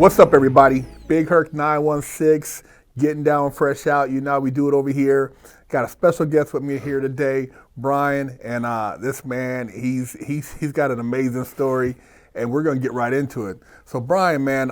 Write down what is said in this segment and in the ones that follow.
What's up, everybody? Big Herc 916, getting down fresh out. You know how we do it over here. Got a special guest with me here today, Brian, and this man, he's got an amazing story, and we're gonna get right into it. So, Brian, man,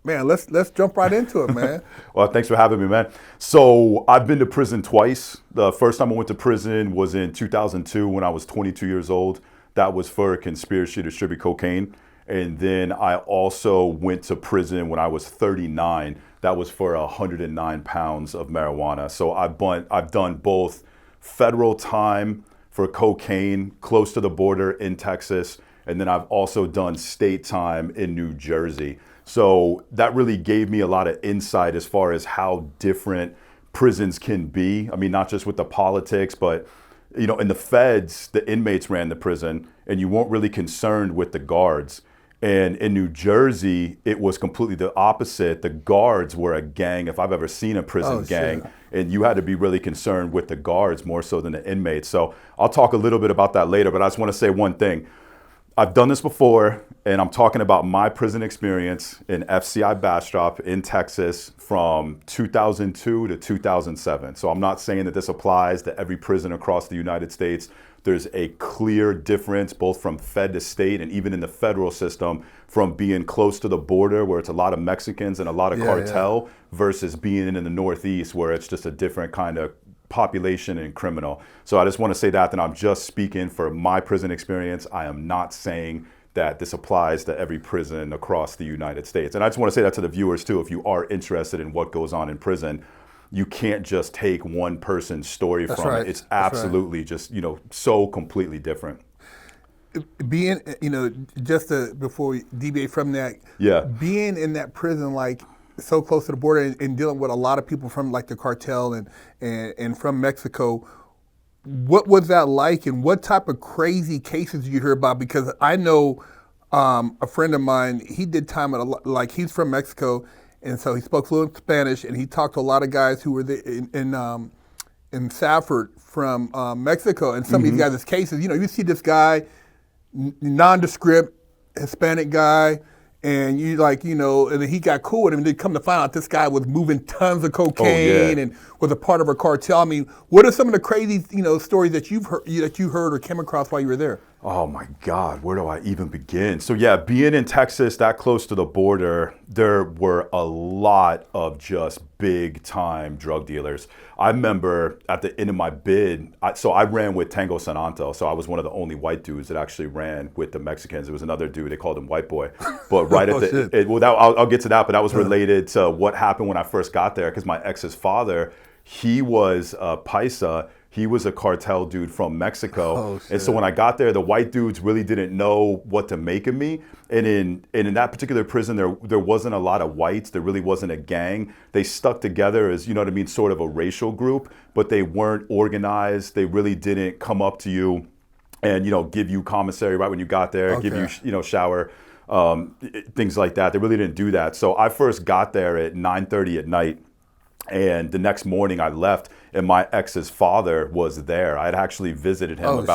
let's jump right into it, man. Well, thanks for having me, man. So I've been to prison twice. The first time I went to prison was in 2002 when I was 22 years old. That was for a conspiracy to distribute cocaine. And then I also went to prison when I was 39. That was for 109 pounds of marijuana. So I've done both federal time for cocaine close to the border in Texas, and then I've also done state time in New Jersey. So that really gave me a lot of insight as far as how different prisons can be. I mean, not just with the politics, but you know, in the feds, the inmates ran the prison, and you weren't really concerned with the guards. And in New Jersey, it was completely the opposite. The guards were a gang, if I've ever seen a prison gang. Shit. And you had to be really concerned with the guards more so than the inmates. So I'll talk a little bit about that later, but I just want to say one thing. I've done this before, and I'm talking about my prison experience in FCI Bastrop in Texas from 2002 to 2007. So I'm not saying that this applies to every prison across the United States. There's a clear difference both from fed to state and even in the federal system from being close to the border where it's a lot of Mexicans and a lot of cartel versus being in the Northeast where it's just a different kind of population and criminal. So I just want to say that I'm just speaking for my prison experience. I am not saying that this applies to every prison across the United States. And I just want to say that to the viewers too, if you are interested in what goes on in prison, you can't just take one person's story from it. It's absolutely just, you know, so completely different. Being, you know, before we deviate from that, being in that prison, like so close to the border and dealing with a lot of people from like the cartel and from Mexico, what was that like and what type of crazy cases did you hear about? Because I know a friend of mine, he did time at like he's from Mexico, and so he spoke fluent Spanish, and he talked to a lot of guys who were in Safford from Mexico, and some of these guys' cases, you know, you see this guy, nondescript Hispanic guy, and you like, you know, and then he got cool with him, and then come to find out this guy was moving tons of cocaine and was a part of a cartel. I mean, what are some of the crazy, you know, stories that you heard or came across while you were there? Oh my God, where do I even begin? So yeah, being in Texas that close to the border, there were a lot of just big time drug dealers. I remember at the end of my bid, I ran with Tango Sananto, so I was one of the only white dudes that actually ran with the Mexicans. There was another dude, they called him White Boy. But right at I'll get to that, but that was related to what happened when I first got there, because my ex's father, he was Paisa. He was a cartel dude from Mexico. And so when I got there, the white dudes really didn't know what to make of me. And in that particular prison, there wasn't a lot of whites. There really wasn't a gang. They stuck together as, you know what I mean, sort of a racial group, but they weren't organized. They really didn't come up to you and, you know, give you commissary right when you got there, give you, you know, shower, things like that. They really didn't do that. So I first got there at 9:30 at night. And the next morning I left, and my ex's father was there. I had actually visited him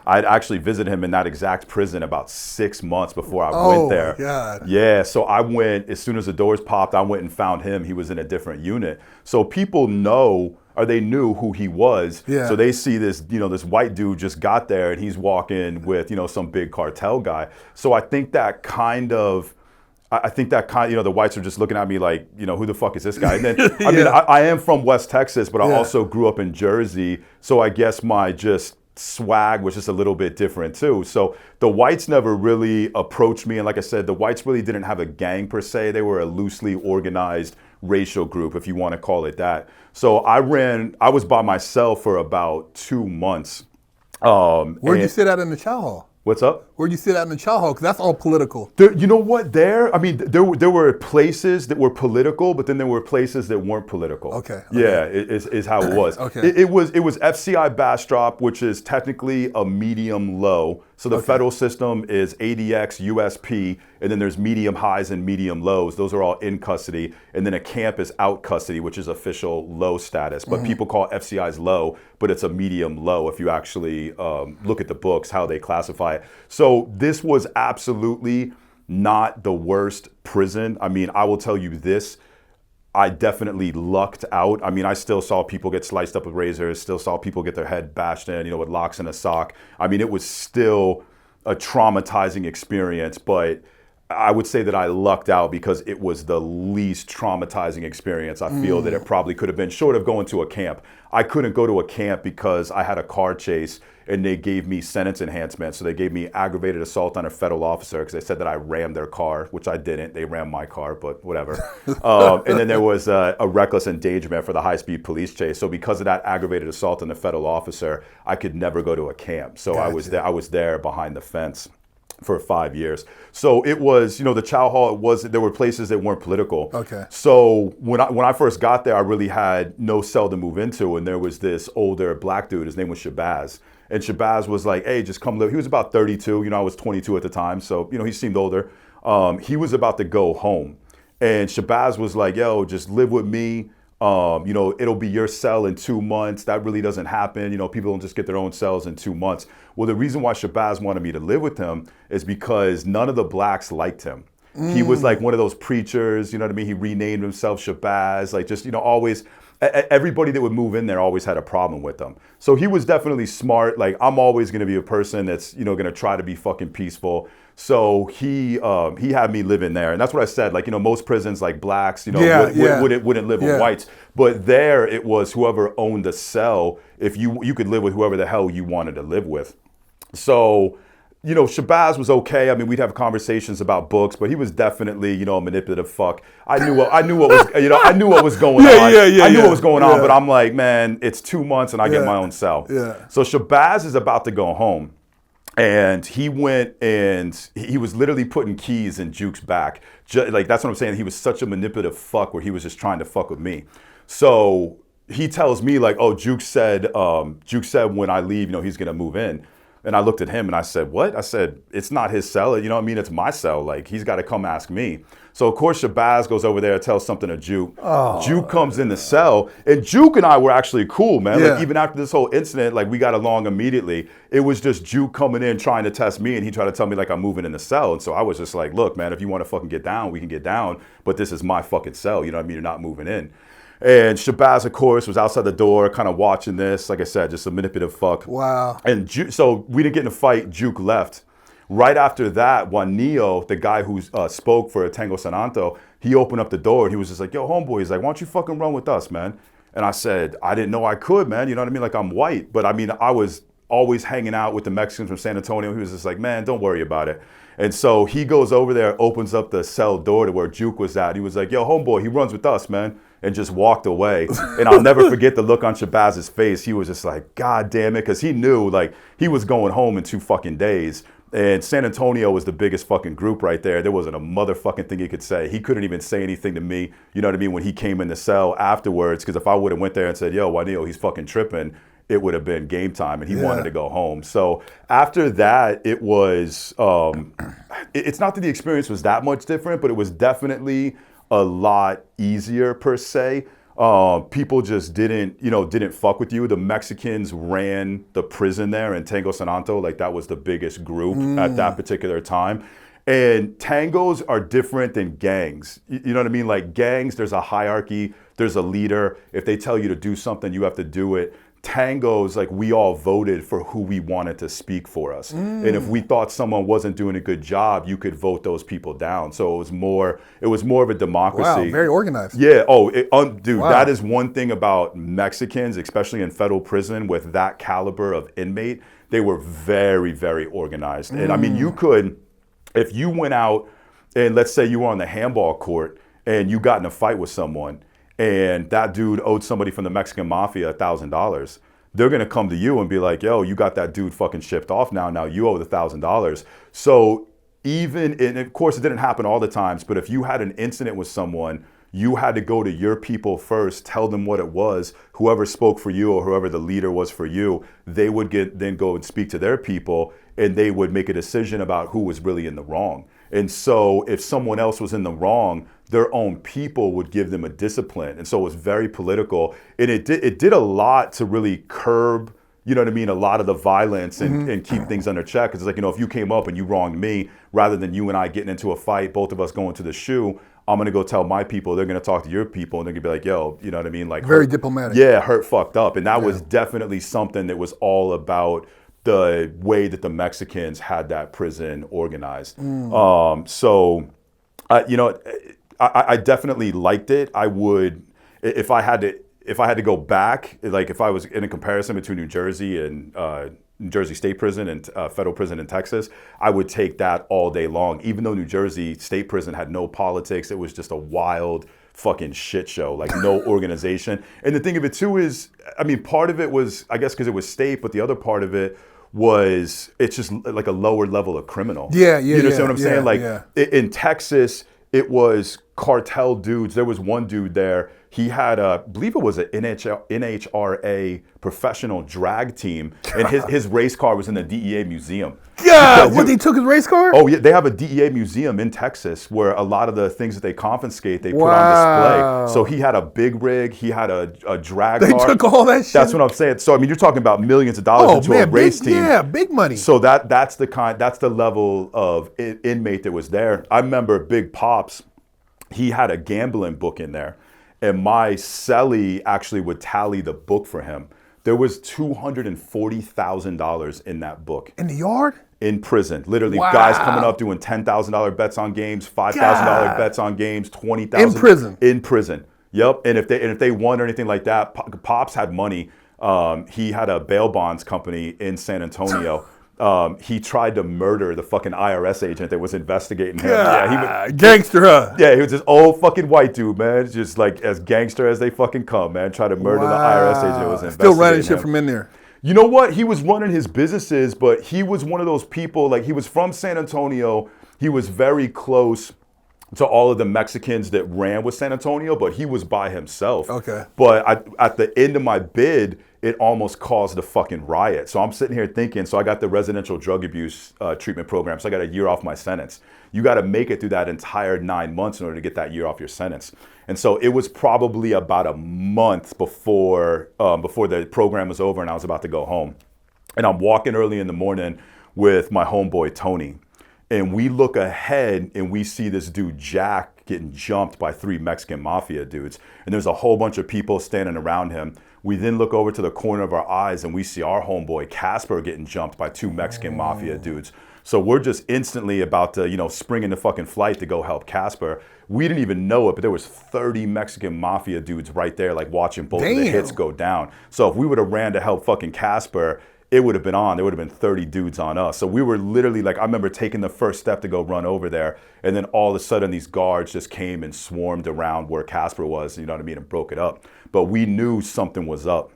I'd actually visited him in that exact prison about 6 months before I went there. Oh, God. Yeah, so I went, as soon as the doors popped, I went and found him. He was in a different unit. So people know, or they knew who he was. Yeah. So they see this, you know, this white dude just got there and he's walking with, you know, some big cartel guy. So I think that kind of, you know, the whites are just looking at me like, you know, who the fuck is this guy? And then, I mean, I am from West Texas, but I also grew up in Jersey. So I guess my just swag was just a little bit different too. So the whites never really approached me. And like I said, the whites really didn't have a gang per se. They were a loosely organized racial group, if you want to call it that. So I was by myself for about 2 months. Where'd you sit at in the chow hall? What's up? Where'd you sit out in the chow hall? Because that's all political. You know what? There were places that were political, but then there were places that weren't political. Okay. Yeah, is how it was. Okay. It was FCI Bastrop, which is technically a medium low. So the federal system is ADX, USP, and then there's medium highs and medium lows. Those are all in custody. And then a camp is out custody, which is official low status. But people call FCIs low, but it's a medium low if you actually look at the books, how they classify it. So this was absolutely not the worst prison. I mean, I will tell you this. I definitely lucked out. I mean, I still saw people get sliced up with razors, still saw people get their head bashed in, with locks in a sock. I mean, it was still a traumatizing experience, but I would say that I lucked out because it was the least traumatizing experience I feel that it probably could have been, short of going to a camp. I couldn't go to a camp because I had a car chase and they gave me sentence enhancement. So they gave me aggravated assault on a federal officer because they said that I rammed their car, which I didn't. They rammed my car, but whatever. And then there was a reckless endangerment for the high-speed police chase. So because of that aggravated assault on the federal officer, I could never go to a camp. So gotcha. I was there behind the fence for 5 years. So it was, the chow hall, there were places that weren't political. Okay. So when I first got there, I really had no cell to move into. And there was this older black dude, his name was Shabazz. And Shabazz was like, hey, just come live. He was about 32. I was 22 at the time. So, he seemed older. He was about to go home. And Shabazz was like, yo, just live with me. It'll be your cell in 2 months. That really doesn't happen. People don't just get their own cells in 2 months. Well, the reason why Shabazz wanted me to live with him is because none of the blacks liked him. He was like one of those preachers, you know what I mean? He renamed himself Shabazz, like just, always, everybody that would move in there always had a problem with him. So he was definitely smart. Like, I'm always going to be a person that's, going to try to be fucking peaceful. So he had me live in there. And that's what I said. Like, most prisons, like blacks, wouldn't live with whites. But there it was whoever owned the cell, if you could live with whoever the hell you wanted to live with. So, Shabazz was okay. I mean, we'd have conversations about books, but he was definitely, a manipulative fuck. I knew what was, I knew what was going on. I knew what was going on, but I'm like, man, it's 2 months and I get my own cell. Yeah. So Shabazz is about to go home. And he went and he was literally putting keys in Juke's back. Like, that's what I'm saying. He was such a manipulative fuck where he was just trying to fuck with me. So he tells me like, oh, Juke said when I leave, he's going to move in. And I looked at him and I said, what? I said, it's not his cell. You know what I mean? It's my cell. Like, he's got to come ask me. So, of course, Shabazz goes over there, tells something to Juke. Oh, Juke comes in the cell. And Juke and I were actually cool, man. Yeah. Like, even after this whole incident, like, we got along immediately. It was just Juke coming in, trying to test me. And he tried to tell me, like, I'm moving in the cell. And so I was just like, look, man, if you want to fucking get down, we can get down. But this is my fucking cell. You know what I mean? You're not moving in. And Shabazz, of course, was outside the door kind of watching this. Like I said, just a manipulative fuck. Wow. And so we didn't get in a fight. Juke left. Right after that, Juanillo, the guy who spoke for Tango Sananto, he opened up the door and he was just like, yo, homeboy, he's like, why don't you fucking run with us, man? And I said, I didn't know I could, man. You know what I mean? Like, I'm white. But I mean, I was always hanging out with the Mexicans from San Antonio. He was just like, man, don't worry about it. And so he goes over there, opens up the cell door to where Juke was at. He was like, yo, homeboy, he runs with us, man. And just walked away. And I'll never forget the look on Shabazz's face. He was just like, God damn it. Because he knew, like, he was going home in 2 fucking days. And San Antonio was the biggest fucking group right there. There wasn't a motherfucking thing he could say. He couldn't even say anything to me, you know what I mean, when he came in the cell afterwards. Because if I would have went there and said, yo, Juanillo, he's fucking tripping, it would have been game time. And he wanted to go home. So after that, it was, it's not that the experience was that much different, but it was definitely a lot easier per se. People just didn't fuck with you. The Mexicans ran the prison there in Tango Sananto. Like, that was the biggest group at that particular time. And tangos are different than gangs. You know what I mean? Like, gangs, there's a hierarchy, there's a leader. If they tell you to do something, you have to do it. Tangos, like, we all voted for who we wanted to speak for us. And if we thought someone wasn't doing a good job, you could vote those people down. So it was more of a democracy. Wow, very organized. Yeah. Oh, dude, wow. That is one thing about Mexicans, especially in federal prison with that caliber of inmate. They were very, very organized. And I mean, you could, if you went out and let's say you were on the handball court and you got in a fight with someone, and that dude owed somebody from the Mexican mafia $1,000, they're gonna come to you and be like, yo, you got that dude fucking shipped off now you owe the $1,000. So and of course it didn't happen all the times, but if you had an incident with someone, you had to go to your people first, tell them what it was. Whoever spoke for you or whoever the leader was for you, they would then go and speak to their people, and they would make a decision about who was really in the wrong. And so if someone else was in the wrong, their own people would give them a discipline. And so it was very political. And it did a lot to really curb, you know what I mean, a lot of the violence and keep things under check. Because it's like, you know, if you came up and you wronged me, rather than you and I getting into a fight, both of us going to the shoe, I'm going to go tell my people, they're going to talk to your people, and they're going to be like, yo, you know what I mean? Like, very diplomatic. Yeah, hurt fucked up. And that was definitely something that was all about the way that the Mexicans had that prison organized. So, you know, I definitely liked it. I would, if I had to go back, like if I was in a comparison between New Jersey and New Jersey State Prison and federal prison in Texas, I would take that all day long. Even though New Jersey State Prison had no politics, it was just a wild fucking shit show, like no organization. And the thing of it too is, I mean, part of it was, I guess, because it was state, but the other part of it was it's just like a lower level of criminal. You understand what I'm saying? Like in Texas, it was cartel dudes. There was one dude there. He had I believe it was an NHRA professional drag team, and his race car was in the DEA museum. Yeah, what, they took his race car? Oh yeah, they have a DEA museum in Texas where a lot of the things that they confiscate, they put on display. So he had a big rig, he had a drag car. They took all that shit? That's what I'm saying. So I mean, you're talking about millions of dollars into a race team. Yeah, big money. So that's the level of inmate that was there. I remember Big Pops, he had a gambling book in there. And my cellie actually would tally the book for him. There was $240,000 in that book. In the yard? In prison. Literally, guys coming up doing $10,000 bets on games, $5,000 bets on games, $20,000. In prison? In prison. Yep. And if they won or anything like that, Pops had money. He had a bail bonds company in San Antonio. He tried to murder the fucking IRS agent that was investigating him. Yeah, gangster, huh? Yeah, he was this old fucking white dude, man. Just like as gangster as they fucking come, man. Try to murder the IRS agent that was investigating Still running shit from in there. You know what? He was running his businesses, but he was one of those people, like he was from San Antonio. He was very close to all of the Mexicans that ran with San Antonio, but he was by himself. Okay. But at the end of my bid, it almost caused a fucking riot. So I'm sitting here thinking, so I got the residential drug abuse treatment program, so I got a year off my sentence. You got to make it through that entire 9 months in order to get that year off your sentence. And so it was probably about a month before the program was over and I was about to go home. And I'm walking early in the morning with my homeboy, Tony. And we look ahead and we see this dude, Jack, getting jumped by 3 Mexican mafia dudes. And there's a whole bunch of people standing around him. We then look over to the corner of our eyes and we see our homeboy, Casper, getting jumped by 2 Mexican mafia dudes. So we're just instantly about to, you know, spring into fucking flight to go help Casper. We didn't even know it, but there was 30 Mexican mafia dudes right there, like watching both of the hits go down. So if we would have ran to help fucking Casper, it would have been on. There would have been 30 dudes on us. So we were literally like, I remember taking the first step to go run over there. And then all of a sudden these guards just came and swarmed around where Casper was, you know what I mean, and broke it up. But we knew something was up.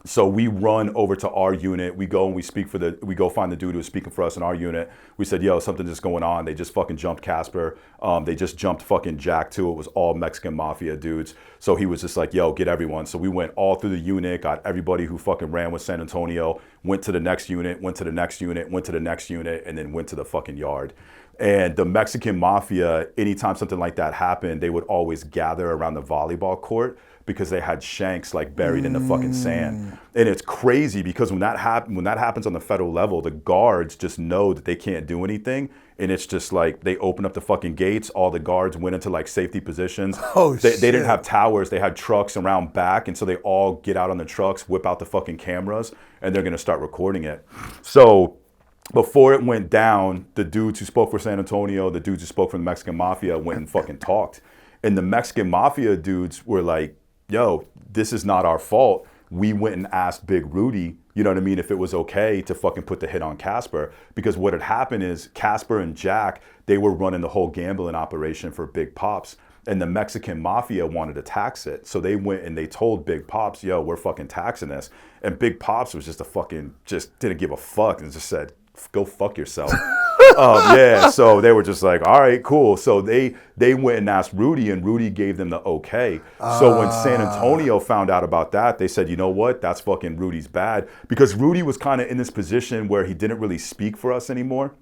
So we run over to our unit. We go and we go find the dude who was speaking for us in our unit. We said, yo, something's just going on. They just fucking jumped Casper. They just jumped fucking Jack too. It was all Mexican mafia dudes. So he was just like, yo, get everyone. So we went all through the unit, got everybody who fucking ran with San Antonio, went to the next unit, went to the next unit, went to the next unit, and then went to the fucking yard. And the Mexican mafia, anytime something like that happened, they would always gather around the volleyball court because they had shanks like buried in the fucking sand. And it's crazy because when that happens on the federal level, the guards just know that they can't do anything. And it's just like they open up the fucking gates. All the guards went into like safety positions. They didn't have towers. They had trucks around back. And so they all get out on the trucks, whip out the fucking cameras, and they're going to start recording it. So before it went down, the dudes who spoke for San Antonio, the dudes who spoke for the Mexican mafia went and fucking talked. And the Mexican mafia dudes were like, yo, this is not our fault. We went and asked Big Rudy, you know what I mean, if it was okay to fucking put the hit on Casper. Because what had happened is Casper and Jack, they were running the whole gambling operation for Big Pops. And the Mexican mafia wanted to tax it. So they went and they told Big Pops, yo, we're fucking taxing this. And Big Pops was just just didn't give a fuck and just said, go fuck yourself. Yeah, so they were just like, all right, cool. So they went and asked Rudy, and Rudy gave them the okay. So when San Antonio found out about that, they said, you know what, that's fucking Rudy's bad. Because Rudy was kind of in this position where he didn't really speak for us anymore.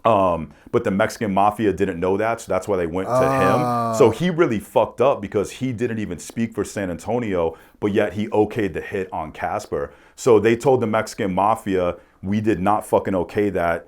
But the Mexican mafia didn't know that, so that's why they went to him. So he really fucked up because he didn't even speak for San Antonio, but yet he okayed the hit on Casper. So they told the Mexican mafia, we did not fucking okay that.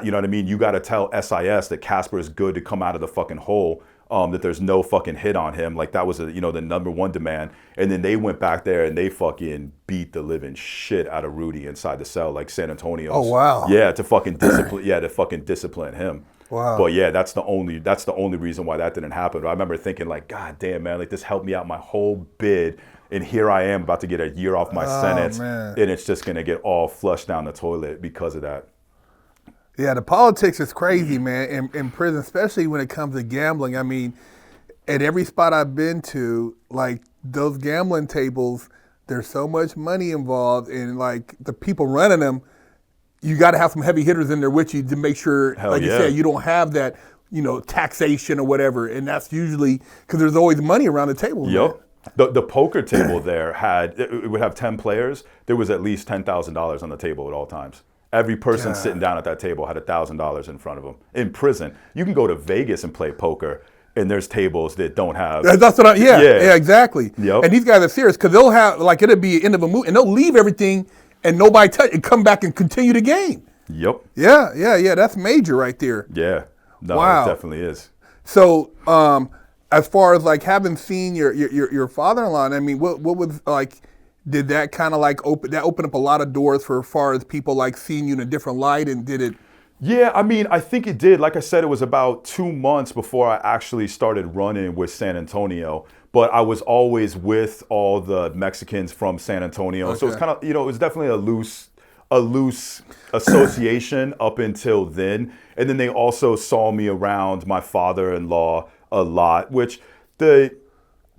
You know what I mean? You got to tell SIS that Casper is good to come out of the fucking hole. That there's no fucking hit on him. Like that was the number one demand. And then they went back there and they fucking beat the living shit out of Rudy inside the cell, like San Antonio's. Oh wow. Yeah, to fucking discipline him. Wow. But yeah, that's the only reason why that didn't happen. But I remember thinking like, God damn, man, like this helped me out my whole bid. And here I am about to get a year off my sentence. Man. And it's just gonna get all flushed down the toilet because of that. Yeah, the politics is crazy, man, in prison, especially when it comes to gambling. I mean, at every spot I've been to, like those gambling tables, there's so much money involved, and like the people running them, you got to have some heavy hitters in there with you to make sure, you said, you don't have that, taxation or whatever, and that's usually because there's always money around the table. Yep. The poker table there it would have 10 players. There was at least $10,000 on the table at all times. Every person sitting down at that table had $1,000 in front of them. In prison, you can go to Vegas and play poker, and there's tables that don't have. That's what yeah, exactly. Yep. And these guys are serious because they'll have it'll be the end of a movie, and they'll leave everything and nobody touch and come back and continue the game. Yep. Yeah. That's major right there. Yeah. No, wow. It definitely is. So, as far as like having seen your father-in-law, I mean, what was like? Did that kind of like open up a lot of doors for as far as people like seeing you in a different light, and did it? Yeah, I mean, I think it did. Like I said, it was about 2 months before I actually started running with San Antonio, but I was always with all the Mexicans from San Antonio. Okay. So it's kind of, it was definitely a loose association up until then. And then they also saw me around my father-in-law a lot, which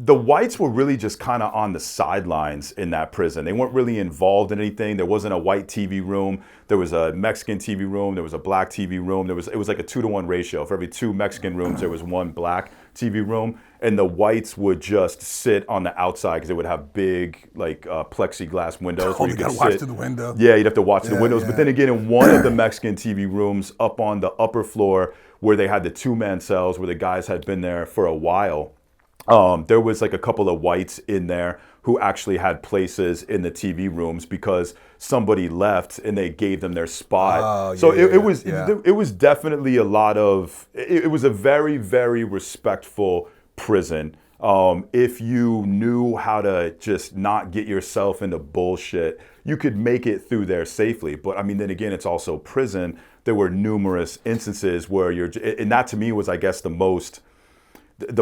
the whites were really just kind of on the sidelines in that prison. They weren't really involved in anything. There wasn't a white TV room. There was a Mexican TV room. There was a black TV room. It was like a 2-to-1 ratio. For every 2 Mexican rooms, there was 1 black TV room. And the whites would just sit on the outside because they would have big plexiglass windows. Where you gotta watch through the window. Yeah, you'd have to watch the windows. Yeah. But then again, in one of the Mexican TV rooms up on the upper floor where they had the 2-man cells where the guys had been there for a while, there was like a couple of whites in there who actually had places in the TV rooms because somebody left and they gave them their spot. It was definitely a lot of, it was a very, very respectful prison. If you knew how to just not get yourself into bullshit, you could make it through there safely. But I mean, then again, it's also prison. There were numerous instances where and that to me was, I guess, the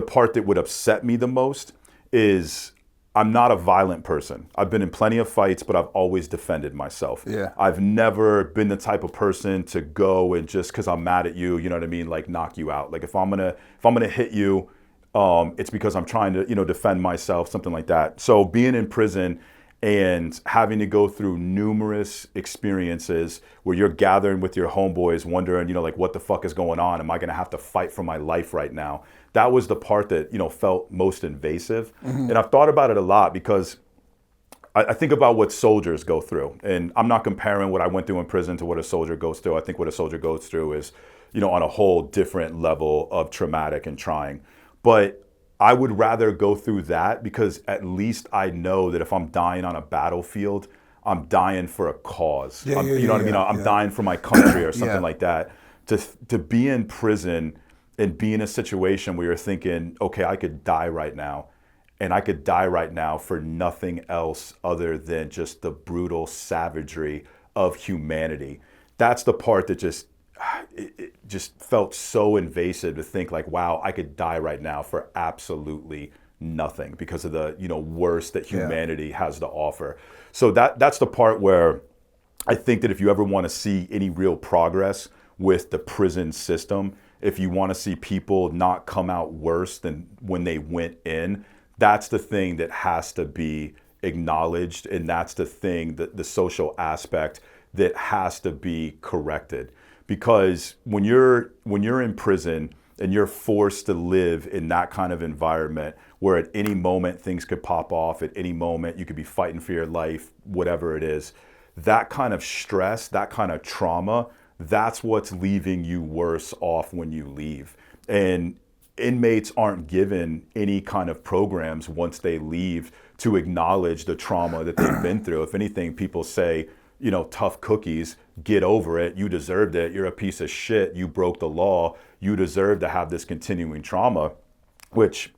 part that would upset me the most is I'm not a violent person. I've been in plenty of fights, but I've always defended myself. Yeah. I've never been the type of person to go and just because I'm mad at you, you know what I mean, like knock you out. Like if I'm gonna hit you, it's because I'm trying to, defend myself, something like that. So being in prison and having to go through numerous experiences where you're gathering with your homeboys wondering, what the fuck is going on? Am I going to have to fight for my life right now? That was the part that, felt most invasive. Mm-hmm. And I've thought about it a lot because I think about what soldiers go through. And I'm not comparing what I went through in prison to what a soldier goes through. I think what a soldier goes through is, on a whole different level of traumatic and trying. But I would rather go through that because at least I know that if I'm dying on a battlefield, I'm dying for a cause. You know what I mean? I'm dying for my country or something like that. To be in prison and be in a situation where you're thinking, okay, I could die right now. And I could die right now for nothing else other than just the brutal savagery of humanity. That's the part that it just felt so invasive to think like, wow, I could die right now for absolutely nothing because of the, worst that humanity has to offer. So that's the part where I think that if you ever want to see any real progress with the prison system, if you want to see people not come out worse than when they went in, that's the thing that has to be acknowledged. And that's the thing, the social aspect that has to be corrected. Because when you're in prison and you're forced to live in that kind of environment where at any moment things could pop off, at any moment you could be fighting for your life, whatever it is, that kind of stress, that kind of trauma, that's what's leaving you worse off when you leave. And inmates aren't given any kind of programs once they leave to acknowledge the trauma that they've been through. If anything, people say, tough cookies, get over it, you deserved it, you're a piece of shit, you broke the law, you deserve to have this continuing trauma, which,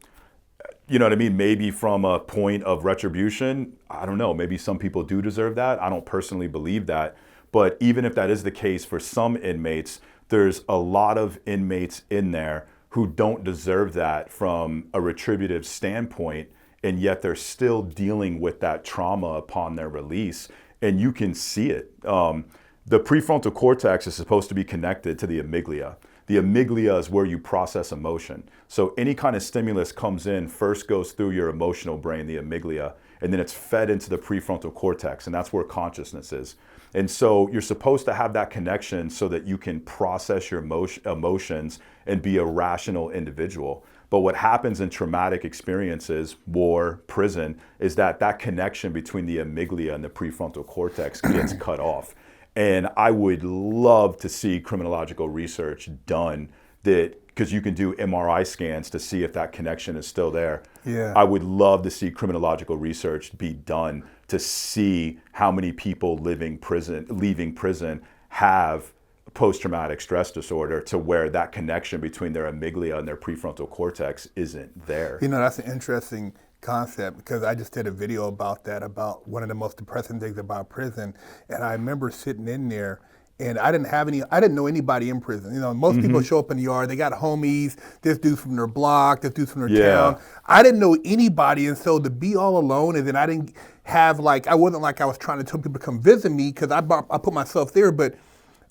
you know what I mean, maybe from a point of retribution, I don't know, maybe some people do deserve that. I don't personally believe that. But even if that is the case for some inmates, there's a lot of inmates in there who don't deserve that from a retributive standpoint, and yet they're still dealing with that trauma upon their release. And you can see it. The prefrontal cortex is supposed to be connected to the amygdala. The amygdala is where you process emotion. So any kind of stimulus comes in, first goes through your emotional brain, the amygdala, and then it's fed into the prefrontal cortex, and that's where consciousness is. And so you're supposed to have that connection so that you can process your emotions and be a rational individual. But what happens in traumatic experiences, war, prison, is that connection between the amygdala and the prefrontal cortex gets cut off. And I would love to see criminological research done because you can do MRI scans to see if that connection is still there. Yeah. I would love to see criminological research be done to see how many people leaving prison have post-traumatic stress disorder, to where that connection between their amygdala and their prefrontal cortex isn't there. That's an interesting concept, because I just did a video about that, about one of the most depressing things about prison. And I remember sitting in there, and I didn't know anybody in prison. Most people show up in the yard, they got homies, this dude's from their block, this dude's from their town. I didn't know anybody, and so to be all alone, and then I didn't have I wasn't like I was trying to tell people to come visit me, because I put myself there, but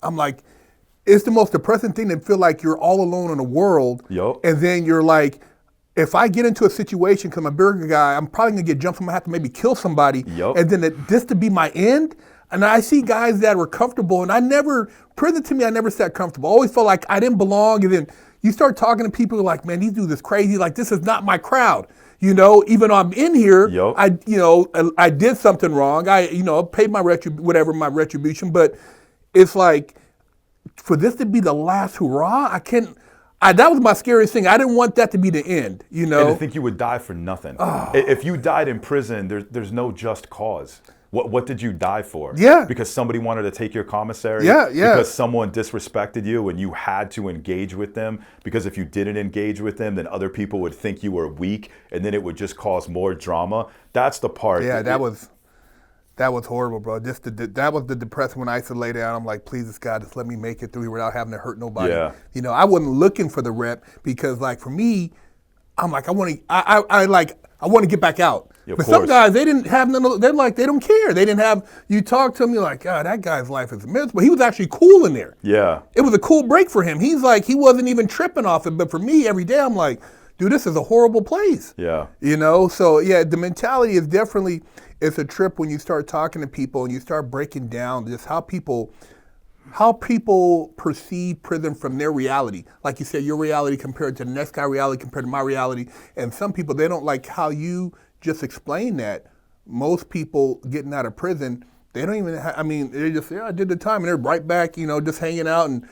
I'm like, it's the most depressing thing to feel like you're all alone in the world. Yep. And then you're like, if I get into a situation, because I'm a bigger guy, I'm probably gonna get jumped, I'm gonna have to maybe kill somebody. Yep. And then this to be my end. And I see guys that were comfortable, and prison to me, I never sat comfortable. I always felt like I didn't belong. And then you start talking to people like, man, these dudes is crazy. Like, this is not my crowd. Even though I'm in here, yep. I did something wrong. I paid my retribution, but it's like, for this to be the last hurrah, that was my scariest thing. I didn't want that to be the end, And to think you would die for nothing. Oh. If you died in prison, there's no just cause. What did you die for? Yeah. Because somebody wanted to take your commissary? Yeah. Because someone disrespected you and you had to engage with them? Because if you didn't engage with them, then other people would think you were weak, and then it would just cause more drama? That's the part. Yeah, that was horrible, bro. That was the depressing when I used to lay down. I'm like, please, God, just let me make it through here without having to hurt nobody. Yeah. I wasn't looking for the rep, because for me, I'm like, I want to get back out. Yeah, but some guys, they didn't have none. They're like, they don't care. They didn't have. You talk to them, you're like, God, that guy's life is miserable. He was actually cool in there. Yeah. It was a cool break for him. He's like, he wasn't even tripping off it. But for me, every day, I'm like, dude, this is a horrible place. Yeah. So yeah, the mentality is definitely, it's a trip when you start talking to people and you start breaking down just how people perceive prison from their reality. Like you said, your reality compared to the next guy's reality compared to my reality. And some people, they don't like how you just explain that. Most people getting out of prison, they don't even they just, I did the time, and they're right back, just hanging out, and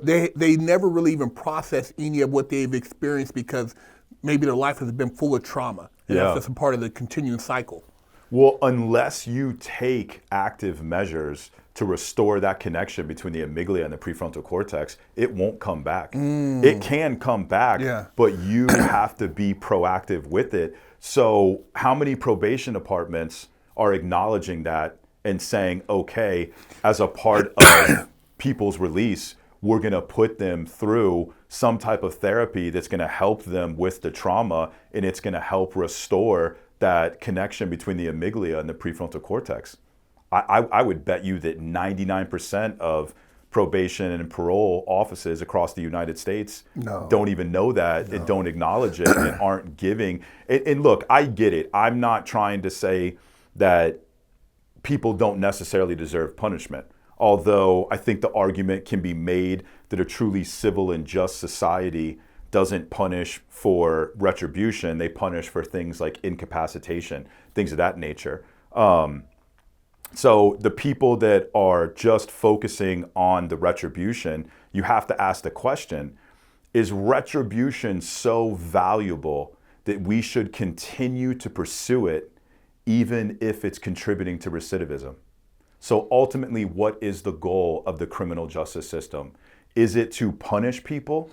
they never really even process any of what they've experienced, because maybe their life has been full of trauma. And that's just a part of the continuing cycle. Well, unless you take active measures to restore that connection between the amygdala and the prefrontal cortex, it won't come back. It can come back, but you have to be proactive with it. So how many probation departments are acknowledging that and saying, okay, as a part of people's release, we're going to put them through some type of therapy that's going to help them with the trauma, and it's going to help restore that connection between the amygdala and the prefrontal cortex? I would bet you that 99% of probation and parole offices across the United States don't even know that and don't acknowledge it and aren't giving. And look, I get it. I'm not trying to say that people don't necessarily deserve punishment, although I think the argument can be made that a truly civil and just society doesn't punish for retribution. They punish for things like incapacitation, things of that nature. So the people that are just focusing on the retribution, you have to ask the question, is retribution so valuable that we should continue to pursue it even if it's contributing to recidivism? So ultimately, what is the goal of the criminal justice system? Is it to punish people,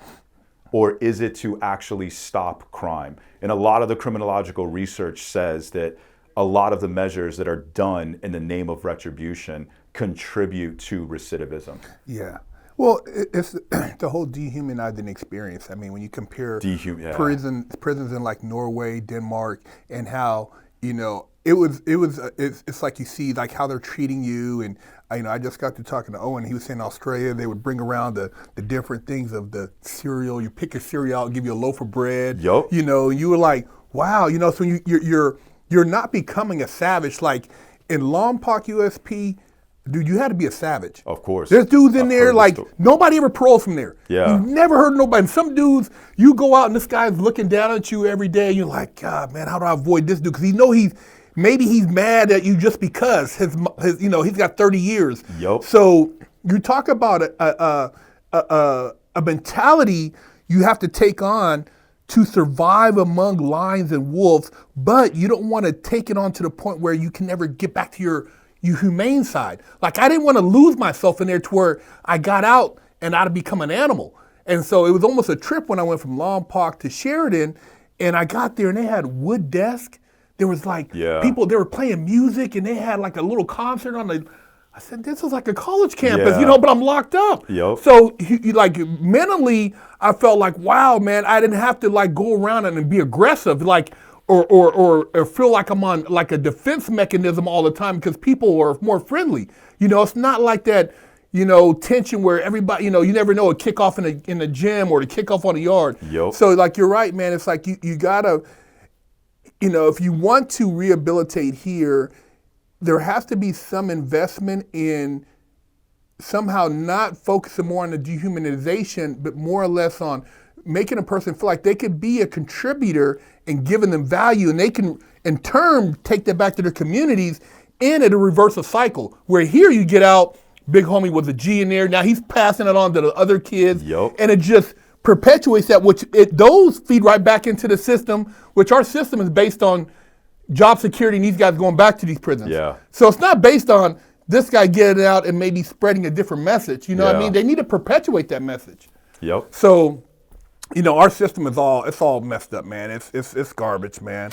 or is it to actually stop crime? And a lot of the criminological research says that a lot of the measures that are done in the name of retribution contribute to recidivism. Yeah. Well, it's the whole dehumanizing experience. I mean, when you compare prisons in like Norway, Denmark, and how, it's like you see like how they're treating you. And I just got to talking to Owen. He was saying in Australia they would bring around the different things of the cereal. You pick your cereal out, give you a loaf of bread. Yep. You were like, wow. So you're not becoming a savage like in Lompoc USP. Dude, you had to be a savage. Of course. There's dudes in there like nobody ever paroles from there. Yeah. You've never heard of nobody. And some dudes, you go out and this guy's looking down at you every day. And you're like, God, man, how do I avoid this dude? Because maybe he's mad at you just because his he's got 30 years. Yep. So you talk about a mentality you have to take on to survive among lions and wolves, but you don't want to take it on to the point where you can never get back to your humane side. Like I didn't want to lose myself in there to where I got out and I'd become an animal. And so it was almost a trip when I went from Lompoc to Sheridan, and I got there and they had wood desk. There was like people, they were playing music and they had like a little concert on the, I said, this is like a college campus, but I'm locked up. Yep. So like mentally, I felt like, wow, man, I didn't have to like go around and be aggressive. Like, or feel like I'm on like a defense mechanism all the time because people are more friendly. It's not like that, tension where everybody, you never know a kickoff in a gym or the kickoff on the yard. Yep. So like you're right, man. It's like you gotta, if you want to rehabilitate here, there has to be some investment in somehow not focusing more on the dehumanization, but more or less on making a person feel like they could be a contributor and giving them value, and they can, in turn, take that back to their communities, and it'll reverse a cycle. Where here you get out, big homie was a G in there, now he's passing it on to the other kids, and it just perpetuates that, those feed right back into the system, which our system is based on job security and these guys going back to these prisons. Yeah. So it's not based on this guy getting out and maybe spreading a different message, what I mean? They need to perpetuate that message. Yep. So, our system is all messed up, man. It's garbage, man.